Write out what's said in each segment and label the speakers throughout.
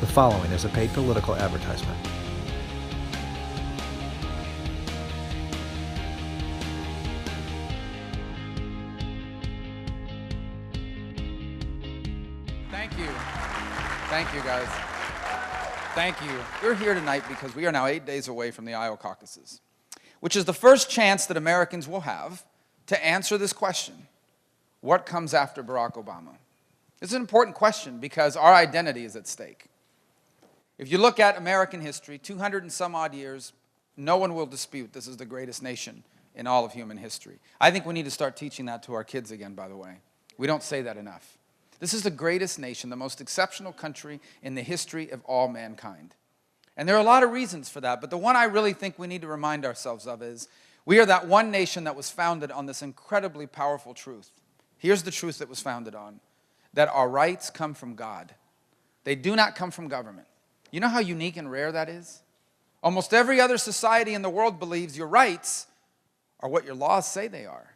Speaker 1: The following is a paid political advertisement.
Speaker 2: Thank you. Thank you, guys. Thank you. We're here tonight because we are now 8 days away from the Iowa caucuses, which is the first chance that Americans will have to answer this question: what comes after Barack Obama? This is an important question because our identity is at stake. If you look at American history, 200 and some odd years, no one will dispute this is the greatest nation in all of human history. I think we need to start teaching that to our kids again, by the way. We don't say that enough. This is the greatest nation, the most exceptional country in the history of all mankind. And there are a lot of reasons for that, but the one I really think we need to remind ourselves of is we are that one nation that was founded on this incredibly powerful truth. Here's the truth that was founded on: that our rights come from God. They do not come from government. You know how unique and rare that is? Almost every other society in the world believes your rights are what your laws say they are,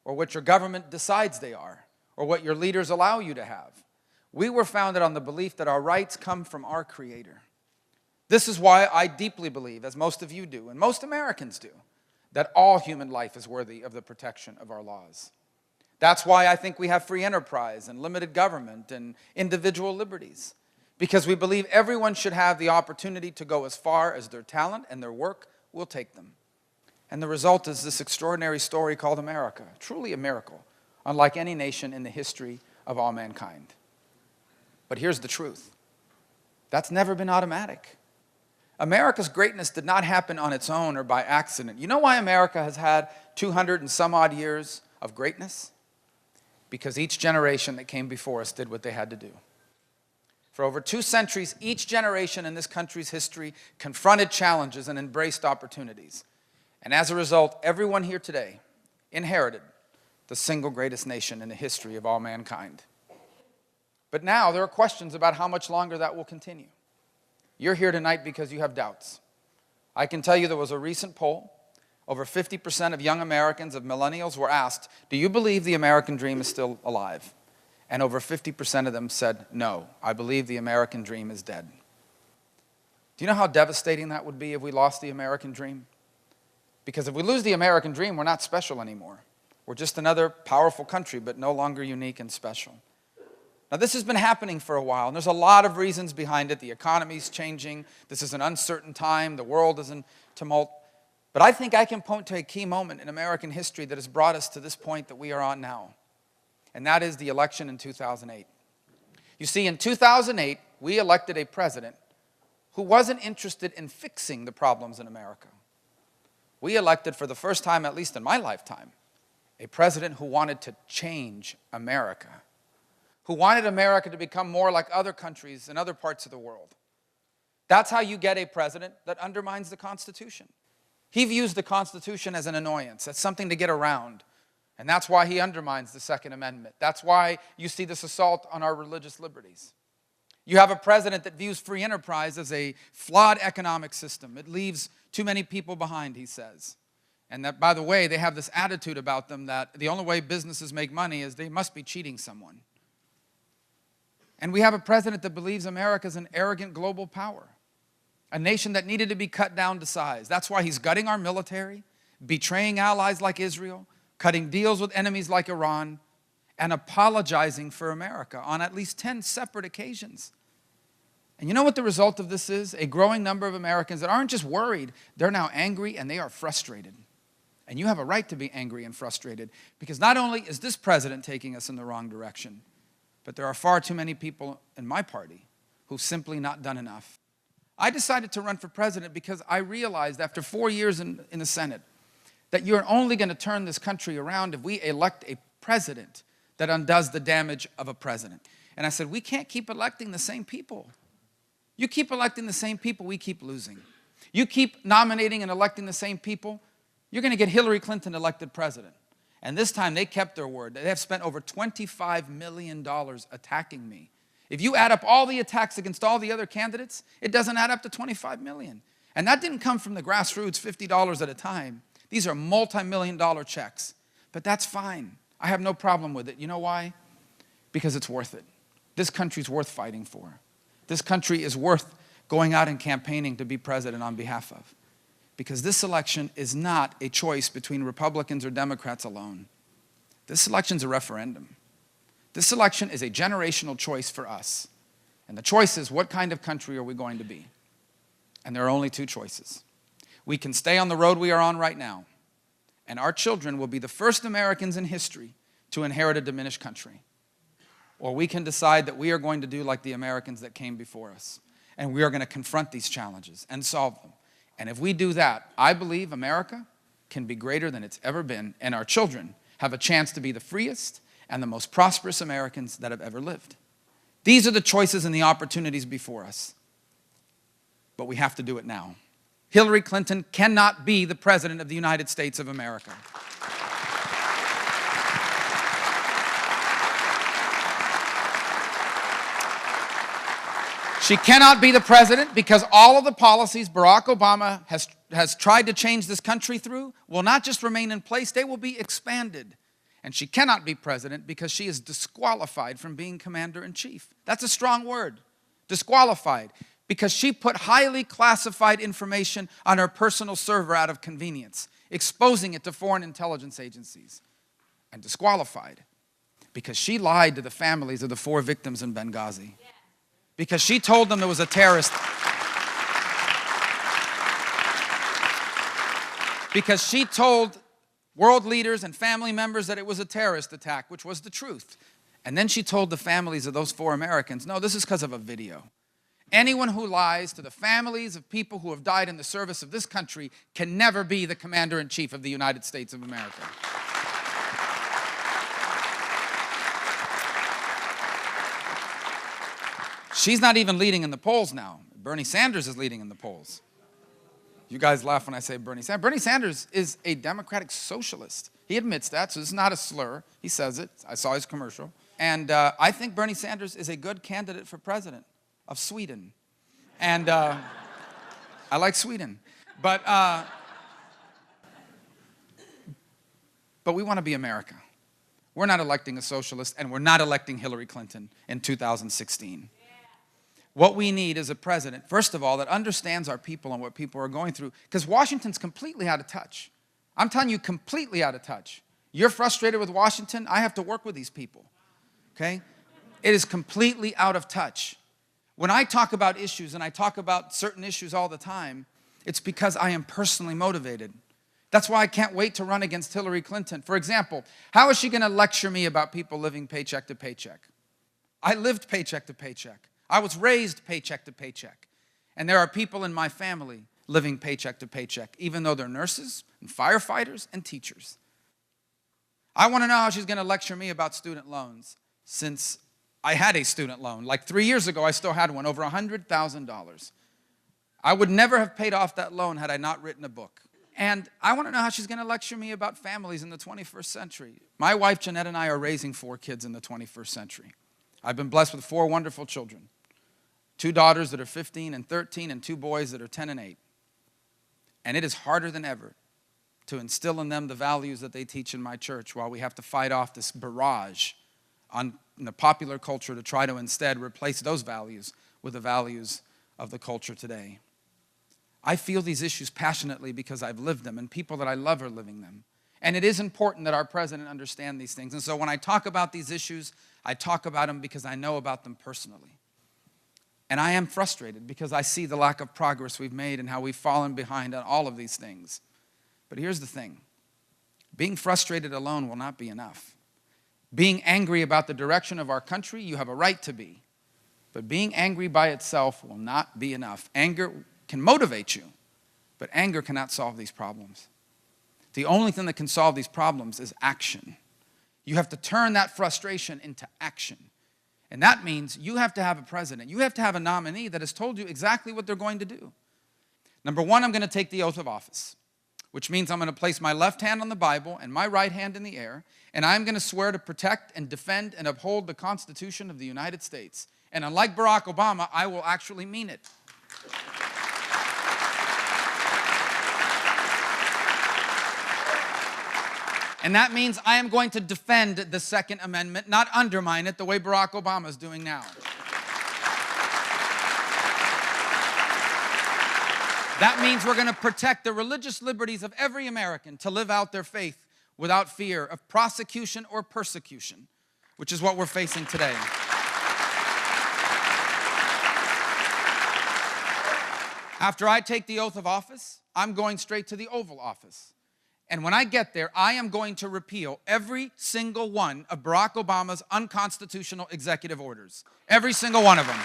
Speaker 2: or what your government decides they are, or what your leaders allow you to have. We were founded on the belief that our rights come from our Creator. This is why I deeply believe, as most of you do, and most Americans do, that all human life is worthy of the protection of our laws. That's why I think we have free enterprise and limited government and individual liberties, because we believe everyone should have the opportunity to go as far as their talent and their work will take them. And the result is this extraordinary story called America, truly a miracle, unlike any nation in the history of all mankind. But here's the truth: that's never been automatic. America's greatness did not happen on its own or by accident. You know why America has had 200 and some odd years of greatness? Because each generation that came before us did what they had to do. For over 2 centuries, each generation in this country's history confronted challenges and embraced opportunities. And as a result, everyone here today inherited the single greatest nation in the history of all mankind. But now there are questions about how much longer that will continue. You're here tonight because you have doubts. I can tell you there was a recent poll. Over 50% of young Americans, of millennials, were asked, do you believe the American dream is still alive? And over 50% of them said, no, I believe the American dream is dead. Do you know how devastating that would be if we lost the American dream? Because if we lose the American dream, we're not special anymore. We're just another powerful country, but no longer unique and special. Now, this has been happening for a while, and there's a lot of reasons behind it. The economy's changing. This is an uncertain time. The world is in tumult. But I think I can point to a key moment in American history that has brought us to this point that we are on now. And that is the election in 2008. You see, in 2008, we elected a president who wasn't interested in fixing the problems in America. We elected, for the first time, at least in my lifetime, a president who wanted to change America, who wanted America to become more like other countries in other parts of the world. That's how you get a president that undermines the Constitution. He views the Constitution as an annoyance, as something to get around. And that's why he undermines the Second Amendment. That's why you see this assault on our religious liberties. You have a president that views free enterprise as a flawed economic system. It leaves too many people behind, he says. And that, by the way, they have this attitude about them that the only way businesses make money is they must be cheating someone. And we have a president that believes America is an arrogant global power, a nation that needed to be cut down to size. That's why he's gutting our military, betraying allies like Israel, cutting deals with enemies like Iran, and apologizing for America on at least 10 separate occasions. And you know what the result of this is? A growing number of Americans that aren't just worried, they're now angry and they are frustrated. And you have a right to be angry and frustrated, because not only is this president taking us in the wrong direction, but there are far too many people in my party who've simply not done enough. I decided to run for president because I realized after 4 years in the Senate that you're only going to turn this country around if we elect a president that undoes the damage of a president. And I said, we can't keep electing the same people. You keep electing the same people, we keep losing. You keep nominating and electing the same people, you're going to get Hillary Clinton elected president. And this time they kept their word. They have spent over $25 million attacking me. If you add up all the attacks against all the other candidates, it doesn't add up to $25 million. And that didn't come from the grassroots, $50 at a time. These are multi-million-dollar checks. But that's fine. I have no problem with it. You know why? Because it's worth it. This country's worth fighting for. this country is worth going out and campaigning to be president on behalf of. Because this election is not a choice between Republicans or Democrats alone. This election's a referendum. This election is a generational choice for us. And the choice is, what kind of country are we going to be? And there are only two choices. We can stay on the road we are on right now, and our children will be the first Americans in history to inherit a diminished country. Or we can decide that we are going to do like the Americans that came before us, and we are going to confront these challenges and solve them. And if we do that, I believe America can be greater than it's ever been, and our children have a chance to be the freest and the most prosperous Americans that have ever lived. These are the choices and the opportunities before us. But we have to do it now. Hillary Clinton cannot be the President of the United States of America. She cannot be the president because all of the policies Barack Obama has tried to change this country through will not just remain in place, they will be expanded. And she cannot be president because she is disqualified from being commander-in-chief. That's a strong word, disqualified, because she put highly classified information on her personal server out of convenience, exposing it to foreign intelligence agencies. And disqualified because she lied to the families of the 4 victims in Benghazi. Because she told them there was a terrorist. Because she told world leaders and family members that it was a terrorist attack, which was the truth. And then she told the families of those 4 Americans, no, this is because of a video. Anyone who lies to the families of people who have died in the service of this country can never be the commander-in-chief of the United States of America. She's not even leading in the polls now. Bernie Sanders is leading in the polls. You guys laugh when I say Bernie Sanders. Bernie Sanders is a democratic socialist. He admits that, so this is not a slur. He says it. I saw his commercial. And I think Bernie Sanders is a good candidate for president of Sweden. And I like Sweden. But we want to be America. We're not electing a socialist, and we're not electing Hillary Clinton in 2016. What we need is a president, first of all, that understands our people and what people are going through, because Washington's completely out of touch. I'm telling you, completely out of touch. You're frustrated with Washington? I have to work with these people, okay? It is completely out of touch. When I talk about issues, and I talk about certain issues all the time, it's because I am personally motivated. That's why I can't wait to run against Hillary Clinton. For example, how is she going to lecture me about people living paycheck to paycheck? I lived paycheck to paycheck. I was raised paycheck to paycheck. And there are people in my family living paycheck to paycheck, even though they're nurses and firefighters and teachers. I want to know how she's going to lecture me about student loans, since I had a student loan. Like 3 years ago, I still had one, over $100,000. I would never have paid off that loan had I not written a book. And I want to know how she's going to lecture me about families in the 21st century. My wife, Jeanette, and I are raising 4 kids in the 21st century. I've been blessed with 4 wonderful children. 2 daughters that are 15 and 13, and 2 boys that are 10 and 8. And it is harder than ever to instill in them the values that they teach in my church, while we have to fight off this barrage in the popular culture to try to instead replace those values with the values of the culture today. I feel these issues passionately because I've lived them, and people that I love are living them. And it is important that our president understand these things. And so when I talk about these issues, I talk about them because I know about them personally. And I am frustrated because I see the lack of progress we've made and how we've fallen behind on all of these things. But here's the thing. Being frustrated alone will not be enough. Being angry about the direction of our country, you have a right to be. But being angry by itself will not be enough. Anger can motivate you, but anger cannot solve these problems. The only thing that can solve these problems is action. You have to turn that frustration into action. And that means you have to have a president. You have to have a nominee that has told you exactly what they're going to do. Number 1, I'm going to take the oath of office, which means I'm going to place my left hand on the Bible and my right hand in the air, and I'm going to swear to protect and defend and uphold the Constitution of the United States. And unlike Barack Obama, I will actually mean it. And that means I am going to defend the Second Amendment, not undermine it the way Barack Obama is doing now. That means we're going to protect the religious liberties of every American to live out their faith without fear of prosecution or persecution, which is what we're facing today. After I take the oath of office, I'm going straight to the Oval Office. And when I get there, I am going to repeal every single one of Barack Obama's unconstitutional executive orders. Every single one of them.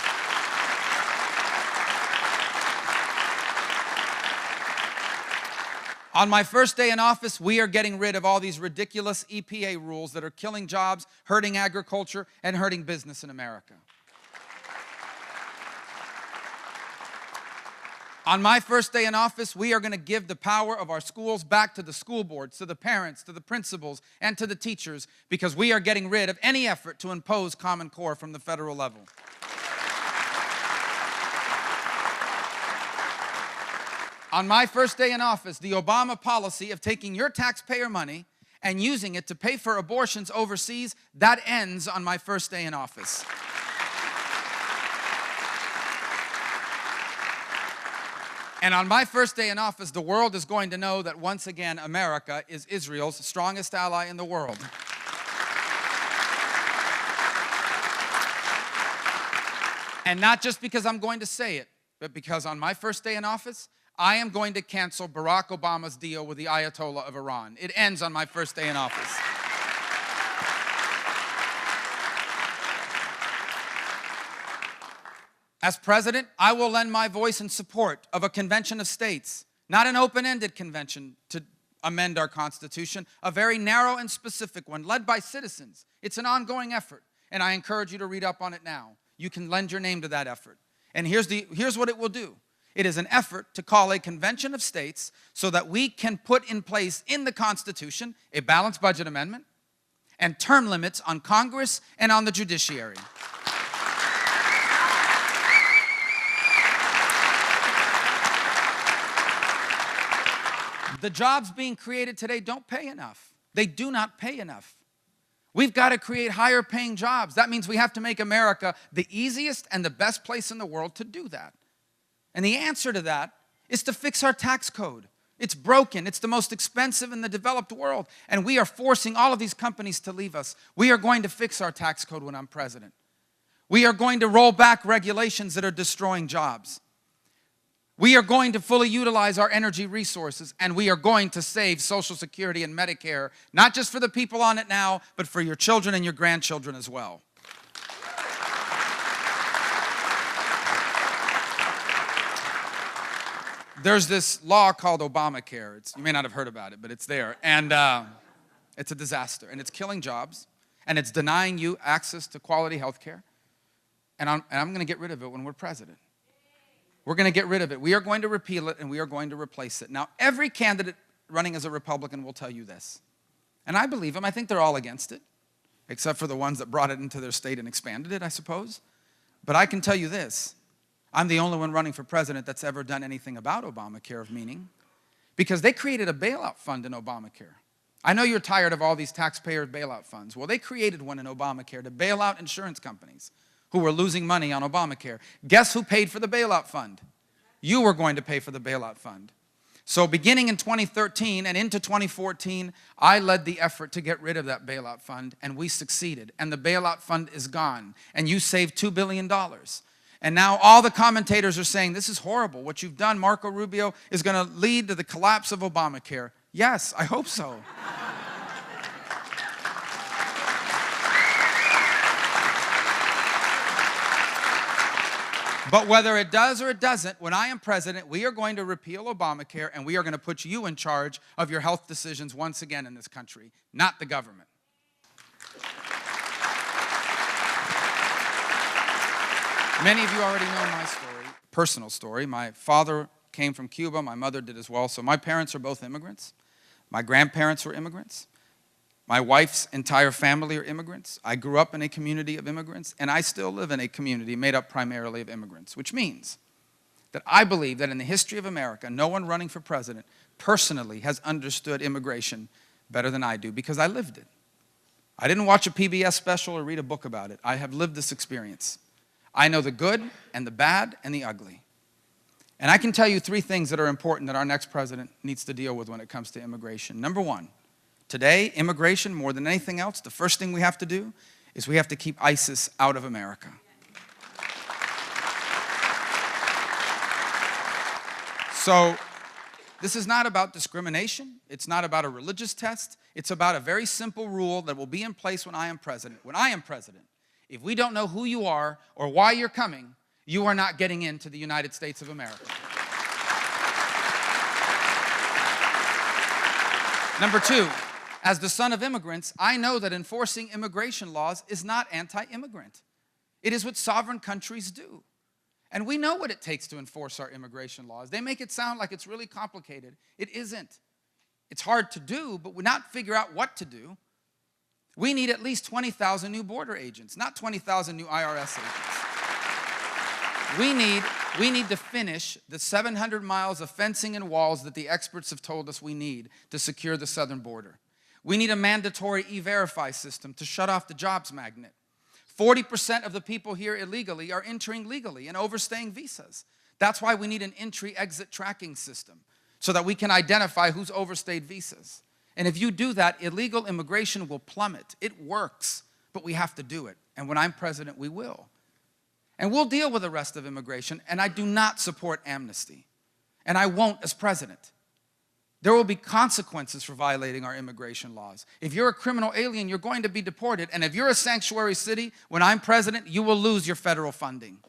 Speaker 2: On my first day in office, we are getting rid of all these ridiculous EPA rules that are killing jobs, hurting agriculture, and hurting business in America. On my first day in office, we are going to give the power of our schools back to the school boards, to the parents, to the principals, and to the teachers, because we are getting rid of any effort to impose Common Core from the federal level. On my first day in office, the Obama policy of taking your taxpayer money and using it to pay for abortions overseas, that ends on my first day in office. And on my first day in office, the world is going to know that once again, America is Israel's strongest ally in the world. And not just because I'm going to say it, but because on my first day in office, I am going to cancel Barack Obama's deal with the Ayatollah of Iran. It ends on my first day in office. As president, I will lend my voice in support of a convention of states, not an open-ended convention to amend our Constitution, a very narrow and specific one led by citizens. It's an ongoing effort, and I encourage you to read up on it now. You can lend your name to that effort. And here's what it will do. It is an effort to call a convention of states so that we can put in place in the Constitution a balanced budget amendment and term limits on Congress and on the judiciary. The jobs being created today don't pay enough. They do not pay enough. We've got to create higher paying jobs. That means we have to make America the easiest and the best place in the world to do that. And the answer to that is to fix our tax code. It's broken. It's the most expensive in the developed world. And we are forcing all of these companies to leave us. We are going to fix our tax code when I'm president. We are going to roll back regulations that are destroying jobs. We are going to fully utilize our energy resources, and we are going to save Social Security and Medicare, not just for the people on it now, but for your children and your grandchildren as well. There's this law called Obamacare. You may not have heard about it, but it's there. And it's a disaster. And it's killing jobs. And it's denying you access to quality health care. And I'm going to get rid of it when we're president. We're going to get rid of it. We are going to repeal it, and we are going to replace it. Now, every candidate running as a Republican will tell you this. And I believe them. I think they're all against it, except for the ones that brought it into their state and expanded it, I suppose. But I can tell you this. I'm the only one running for president that's ever done anything about Obamacare of meaning, because they created a bailout fund in Obamacare. I know you're tired of all these taxpayer bailout funds. Well, they created one in Obamacare to bail out insurance companies who were losing money on Obamacare. Guess who paid for the bailout fund? You were going to pay for the bailout fund. So beginning in 2013 and into 2014, I led the effort to get rid of that bailout fund, and we succeeded. And the bailout fund is gone, and you saved $2 billion. And now all the commentators are saying, this is horrible. What you've done, Marco Rubio, is going to lead to the collapse of Obamacare. Yes, I hope so. But whether it does or it doesn't, when I am president, we are going to repeal Obamacare, and we are going to put you in charge of your health decisions once again in this country, not the government. Many of you already know my story, personal story. My father came from Cuba. My mother did as well. So my parents are both immigrants. My grandparents were immigrants. My wife's entire family are immigrants. I grew up in a community of immigrants, and I still live in a community made up primarily of immigrants, which means that I believe that in the history of America, no one running for president personally has understood immigration better than I do, because I lived it. I didn't watch a PBS special or read a book about it. I have lived this experience. I know the good and the bad and the ugly. And I can tell you 3 things that are important that our next president needs to deal with when it comes to immigration. Number 1, today, immigration, more than anything else, the first thing we have to do is we have to keep ISIS out of America. So this is not about discrimination. It's not about a religious test. It's about a very simple rule that will be in place when I am president. When I am president, if we don't know who you are or why you're coming, you are not getting into the United States of America. Number 2, as the son of immigrants, I know that enforcing immigration laws is not anti-immigrant. It is what sovereign countries do. And we know what it takes to enforce our immigration laws. They make it sound like it's really complicated. It isn't. It's hard to do, but we not figure out what to do. We need at least 20,000 new border agents, not 20,000 new IRS agents. We need to finish the 700 miles of fencing and walls that the experts have told us we need to secure the southern border. We need a mandatory E-Verify system to shut off the jobs magnet. 40% of the people here illegally are entering legally and overstaying visas. That's why we need an entry-exit tracking system so that we can identify who's overstayed visas. And if you do that, illegal immigration will plummet. It works, but we have to do it. And when I'm president, we will. And we'll deal with the rest of immigration, and I do not support amnesty. And I won't as president. There will be consequences for violating our immigration laws. If you're a criminal alien, you're going to be deported. And if you're a sanctuary city, when I'm president, you will lose your federal funding.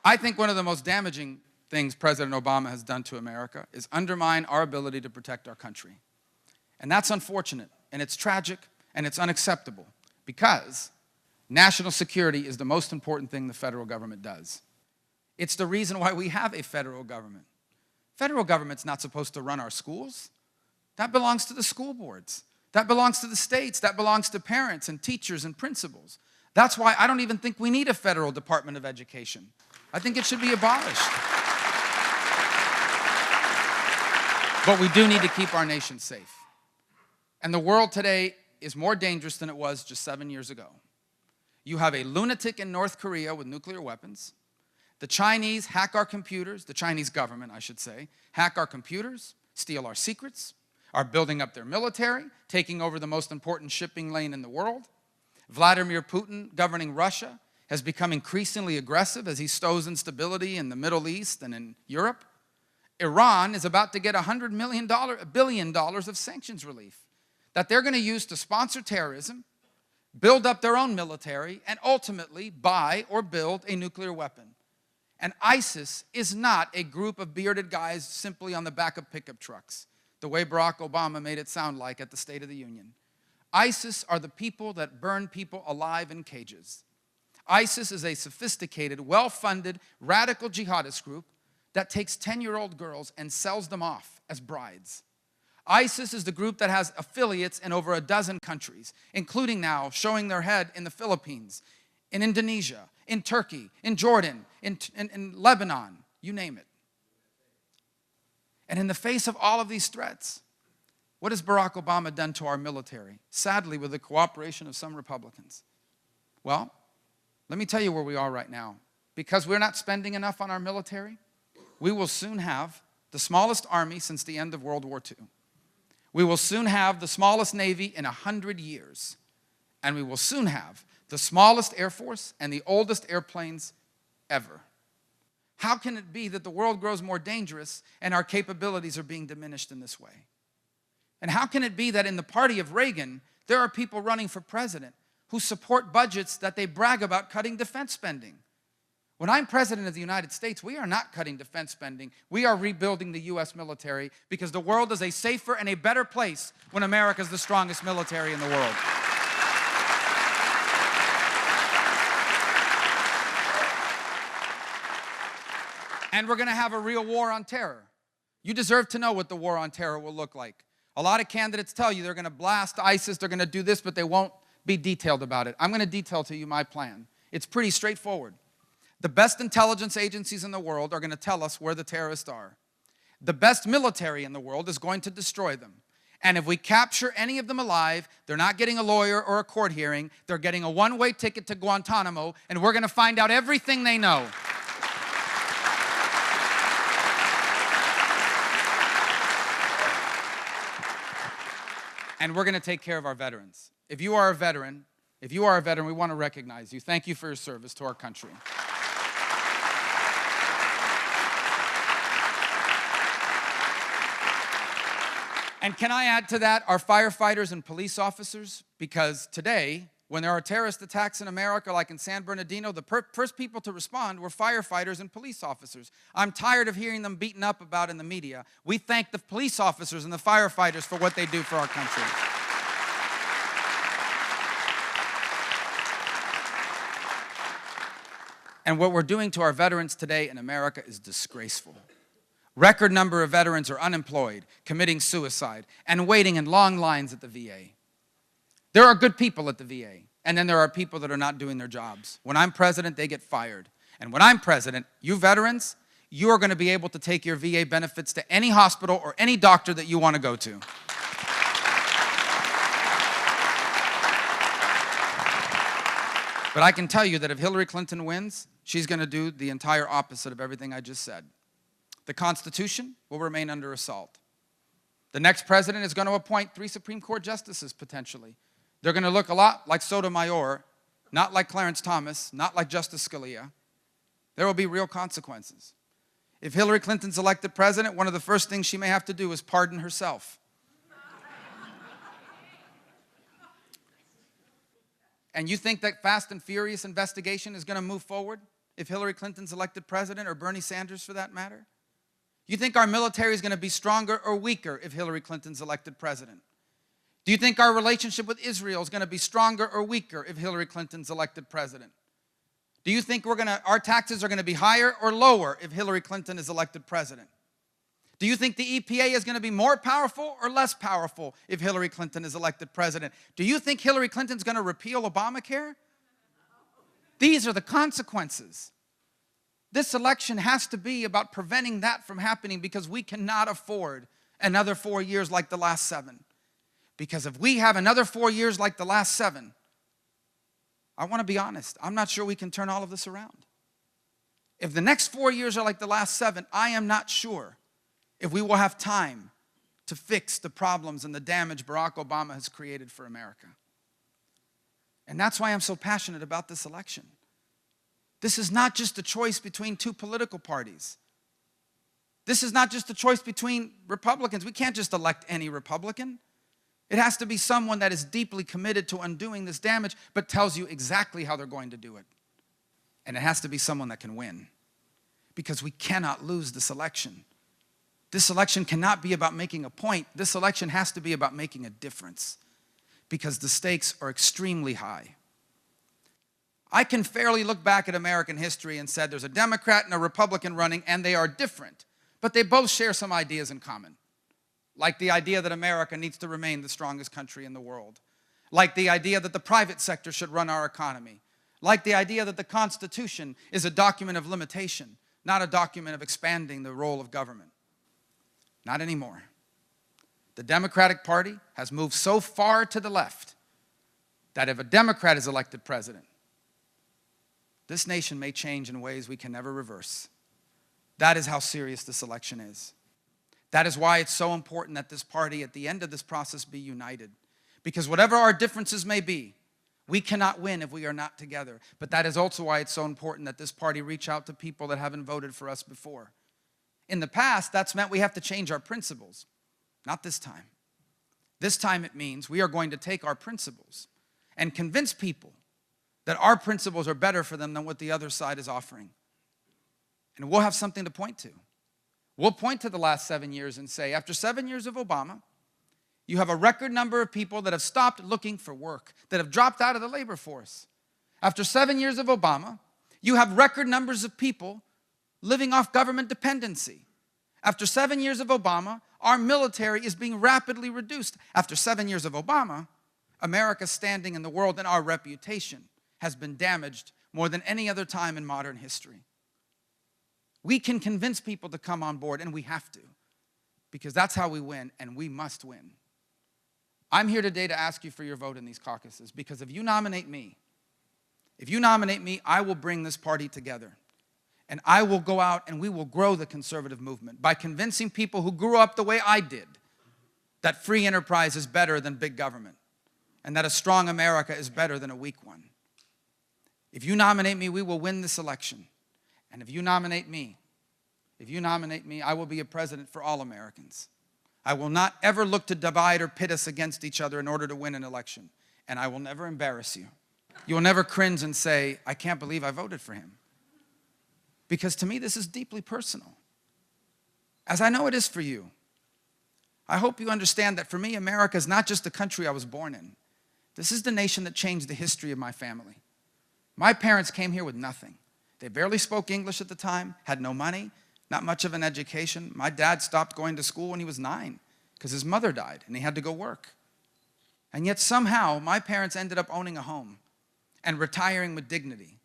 Speaker 2: I think one of the most damaging things President Obama has done to America is undermine our ability to protect our country. And that's unfortunate, and it's tragic, and it's unacceptable, because national security is the most important thing the federal government does. It's the reason why we have a federal government. Federal government's not supposed to run our schools. That belongs to the school boards. That belongs to the states. That belongs to parents and teachers and principals. That's why I don't even think we need a federal Department of Education. I think it should be abolished. But we do need to keep our nation safe. And the world today is more dangerous than it was just 7 years ago. You have a lunatic in North Korea with nuclear weapons. The Chinese hack our computers, the Chinese government, I should say, hack our computers, steal our secrets, are building up their military, taking over the most important shipping lane in the world. Vladimir Putin, governing Russia, has become increasingly aggressive as he stows instability in the Middle East and in Europe. Iran is about to get $100 billion of sanctions relief that they're going to use to sponsor terrorism, build up their own military, and ultimately buy or build a nuclear weapon. And ISIS is not a group of bearded guys simply on the back of pickup trucks, the way Barack Obama made it sound like at the State of the Union. ISIS are the people that burn people alive in cages. ISIS is a sophisticated, well-funded, radical jihadist group that takes 10-year-old girls and sells them off as brides. ISIS is the group that has affiliates in over a dozen countries, including now showing their head in the Philippines, in Indonesia, in Turkey, in Jordan, in Lebanon, you name it. And in the face of all of these threats, what has Barack Obama done to our military? Sadly, with the cooperation of some Republicans. Well, let me tell you where we are right now. Because we're not spending enough on our military, we will soon have the smallest army since the end of World War II. We will soon have the smallest Navy in 100 years. And we will soon have the smallest Air Force and the oldest airplanes ever. How can it be that the world grows more dangerous and our capabilities are being diminished in this way? And how can it be that in the party of Reagan, there are people running for president who support budgets that they brag about cutting defense spending? When I'm president of the United States, we are not cutting defense spending. We are rebuilding the U.S. military because the world is a safer and a better place when America is the strongest military in the world. And we're going to have a real war on terror. You deserve to know what the war on terror will look like. A lot of candidates tell you they're going to blast ISIS, they're going to do this, but they won't be detailed about it. I'm going to detail to you my plan. It's pretty straightforward. The best intelligence agencies in the world are going to tell us where the terrorists are. The best military in the world is going to destroy them. And if we capture any of them alive, they're not getting a lawyer or a court hearing. They're getting a one-way ticket to Guantanamo, and we're going to find out everything they know. And we're going to take care of our veterans. If you are a veteran, we want to recognize you. Thank you for your service to our country. And can I add to that our firefighters and police officers? Because today, when there are terrorist attacks in America, like in San Bernardino, the first people to respond were firefighters and police officers. I'm tired of hearing them beaten up about in the media. We thank the police officers and the firefighters for what they do for our country. And what we're doing to our veterans today in America is disgraceful. Record number of veterans are unemployed, committing suicide, and waiting in long lines at the VA. There are good people at the VA, and then there are people that are not doing their jobs. When I'm president, they get fired. And when I'm president, you veterans, you are going to be able to take your VA benefits to any hospital or any doctor that you want to go to. But I can tell you that if Hillary Clinton wins, she's going to do the entire opposite of everything I just said. The Constitution will remain under assault. The next president is going to appoint 3 Supreme Court justices, potentially. They're going to look a lot like Sotomayor, not like Clarence Thomas, not like Justice Scalia. There will be real consequences. If Hillary Clinton's elected president, one of the first things she may have to do is pardon herself. And you think that Fast and Furious investigation is going to move forward if Hillary Clinton's elected president, or Bernie Sanders for that matter? You think our military is going to be stronger or weaker if Hillary Clinton's elected president? Do you think our relationship with Israel is going to be stronger or weaker if Hillary Clinton's elected president? Do you think our taxes are going to be higher or lower if Hillary Clinton is elected president? Do you think the EPA is going to be more powerful or less powerful if Hillary Clinton is elected president? Do you think Hillary Clinton's going to repeal Obamacare? These are the consequences. This election has to be about preventing that from happening, because we cannot afford another 4 years like the last 7. Because if we have another 4 years like the last 7, I want to be honest, I'm not sure we can turn all of this around. If the next 4 years are like the last 7, I am not sure if we will have time to fix the problems and the damage Barack Obama has created for America. And that's why I'm so passionate about this election. This is not just a choice between 2 political parties. This is not just a choice between Republicans. We can't just elect any Republican. It has to be someone that is deeply committed to undoing this damage, but tells you exactly how they're going to do it. And it has to be someone that can win, because we cannot lose this election. This election cannot be about making a point. This election has to be about making a difference, because the stakes are extremely high. I can fairly look back at American history and said there's a Democrat and a Republican running, and they are different, but they both share some ideas in common. Like the idea that America needs to remain the strongest country in the world. Like the idea that the private sector should run our economy. Like the idea that the Constitution is a document of limitation, not a document of expanding the role of government. Not anymore. The Democratic Party has moved so far to the left that if a Democrat is elected president, this nation may change in ways we can never reverse. That is how serious this election is. That is why it's so important that this party, at the end of this process, be united. Because whatever our differences may be, we cannot win if we are not together. But that is also why it's so important that this party reach out to people that haven't voted for us before. In the past, that's meant we have to change our principles. Not this time. This time it means we are going to take our principles and convince people that our principles are better for them than what the other side is offering. And we'll have something to point to. We'll point to the last 7 years and say, after 7 years of Obama, you have a record number of people that have stopped looking for work, that have dropped out of the labor force. After 7 years of Obama, you have record numbers of people living off government dependency. After 7 years of Obama, our military is being rapidly reduced. After 7 years of Obama, America's standing in the world and our reputation has been damaged more than any other time in modern history. We can convince people to come on board, and we have to, because that's how we win, and we must win. I'm here today to ask you for your vote in these caucuses, because if you nominate me, I will bring this party together. And I will go out and we will grow the conservative movement by convincing people who grew up the way I did that free enterprise is better than big government and that a strong America is better than a weak one. If you nominate me, we will win this election. And if you nominate me, I will be a president for all Americans. I will not ever look to divide or pit us against each other in order to win an election. And I will never embarrass you. You will never cringe and say, I can't believe I voted for him. Because to me, this is deeply personal, as I know it is for you. I hope you understand that for me, America is not just the country I was born in. This is the nation that changed the history of my family. My parents came here with nothing. They barely spoke English at the time, had no money, not much of an education. My dad stopped going to school when he was 9 because his mother died and he had to go work. And yet somehow, my parents ended up owning a home and retiring with dignity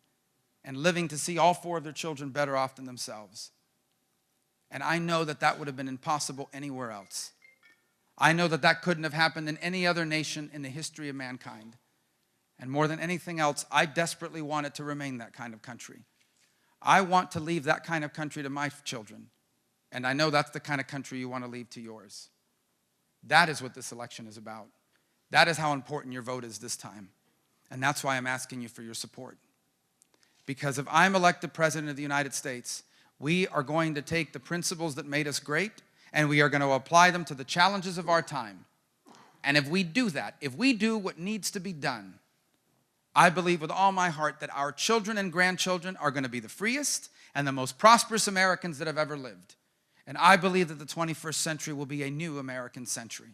Speaker 2: and living to see all 4 of their children better off than themselves. And I know that that would have been impossible anywhere else. I know that that couldn't have happened in any other nation in the history of mankind. And more than anything else, I desperately want it to remain that kind of country. I want to leave that kind of country to my children. And I know that's the kind of country you want to leave to yours. That is what this election is about. That is how important your vote is this time. And that's why I'm asking you for your support. Because if I'm elected President of the United States, we are going to take the principles that made us great and we are going to apply them to the challenges of our time. And if we do that, if we do what needs to be done, I believe with all my heart that our children and grandchildren are going to be the freest and the most prosperous Americans that have ever lived. And I believe that the 21st century will be a new American century.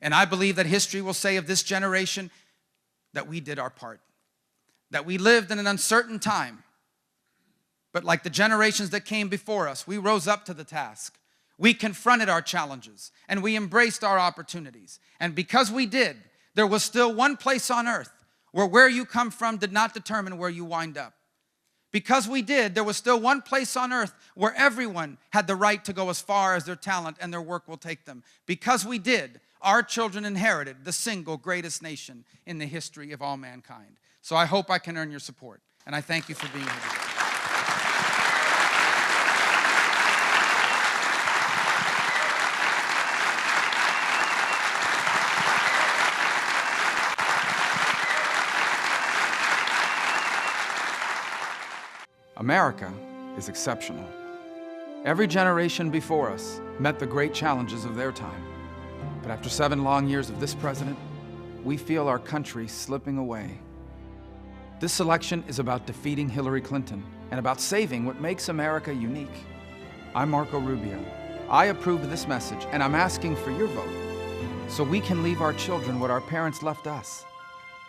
Speaker 2: And I believe that history will say of this generation that we did our part. That we lived in an uncertain time. But like the generations that came before us, we rose up to the task. We confronted our challenges and we embraced our opportunities. And because we did, there was still one place on earth where you come from did not determine where you wind up. Because we did, there was still one place on earth where everyone had the right to go as far as their talent and their work will take them. Because we did, our children inherited the single greatest nation in the history of all mankind. So I hope I can earn your support, and I thank you for being here today. America is exceptional. Every generation before us met the great challenges of their time. But after 7 long years of this president, we feel our country slipping away. This election is about defeating Hillary Clinton and about saving what makes America unique. I'm Marco Rubio. I approve this message, and I'm asking for your vote so we can leave our children what our parents left us,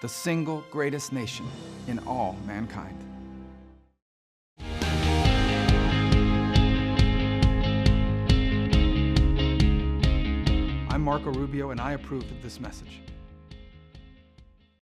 Speaker 2: the single greatest nation in all mankind. I'm Marco Rubio, and I approve of this message.